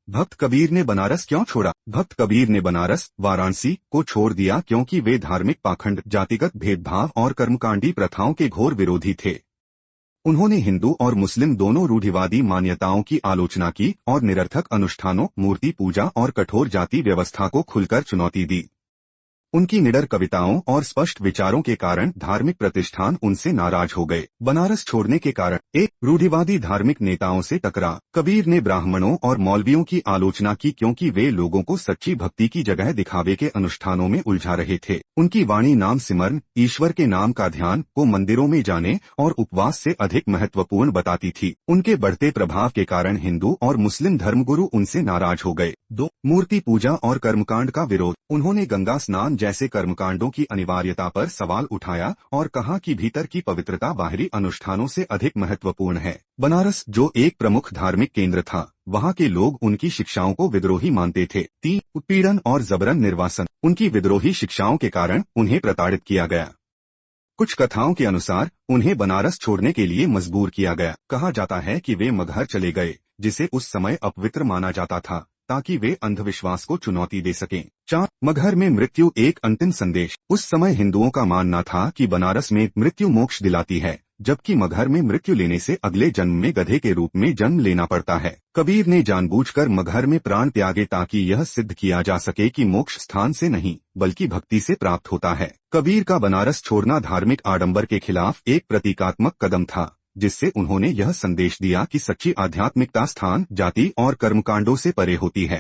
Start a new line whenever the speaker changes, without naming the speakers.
भक्त कबीर ने बनारस क्यों छोड़ा? भक्त कबीर ने बनारस, वाराणसी को छोड़ दिया क्योंकि वे धार्मिक पाखंड, जातिगत भेदभाव और कर्मकांडी प्रथाओं के घोर विरोधी थे। उन्होंने हिंदू और मुस्लिम दोनों रूढ़िवादी मान्यताओं की आलोचना की और निरर्थक अनुष्ठानों, मूर्ति पूजा और कठोर जाति व्यवस्था को खुलकर चुनौती दी। उनकी निडर कविताओं और स्पष्ट विचारों के कारण धार्मिक प्रतिष्ठान उनसे नाराज हो गए। बनारस छोड़ने के कारण: एक, रूढ़िवादी धार्मिक नेताओं से टकराव। कबीर ने ब्राह्मणों और मौलवियों की आलोचना की क्योंकि वे लोगों को सच्ची भक्ति की जगह दिखावे के अनुष्ठानों में उलझा रहे थे। उनकी वाणी नाम सिमरन, ईश्वर के नाम का ध्यान को मंदिरों में जाने और उपवास से अधिक महत्वपूर्ण बताती थी। उनके बढ़ते प्रभाव के कारण हिंदू और मुस्लिम धर्मगुरु उनसे नाराज हो गए। 2, मूर्ति पूजा और कर्मकांड का विरोध। उन्होंने गंगा स्नान जैसे कर्मकांडों की अनिवार्यता पर सवाल उठाया और कहा कि भीतर की पवित्रता बाहरी अनुष्ठानों से अधिक महत्वपूर्ण है। बनारस, जो एक प्रमुख धार्मिक केंद्र था, वहाँ के लोग उनकी शिक्षाओं को विद्रोही मानते थे। 3, उत्पीड़न और जबरन निर्वासन। उनकी विद्रोही शिक्षाओं के कारण उन्हें प्रताड़ित किया गया। कुछ कथाओं के अनुसार उन्हें बनारस छोड़ने के लिए मजबूर किया गया। कहा जाता है कि वे मगहर चले गए, जिसे उस समय अपवित्र माना जाता था, ताकि वे अंधविश्वास को चुनौती दे सकें। 4, मगहर में मृत्यु एक अंतिम संदेश। उस समय हिंदुओं का मानना था कि बनारस में मृत्यु मोक्ष दिलाती है, जबकि मगहर में मृत्यु लेने से अगले जन्म में गधे के रूप में जन्म लेना पड़ता है। कबीर ने जानबूझकर मगहर में प्राण त्यागे ताकि यह सिद्ध किया जा सके कि मोक्ष स्थान से नहीं बल्कि भक्ति से प्राप्त होता है। कबीर का बनारस छोड़ना धार्मिक आडंबर के खिलाफ एक प्रतीकात्मक कदम था, जिससे उन्होंने यह संदेश दिया कि सच्ची आध्यात्मिकता स्थान, जाति और कर्मकांडों से परे होती है।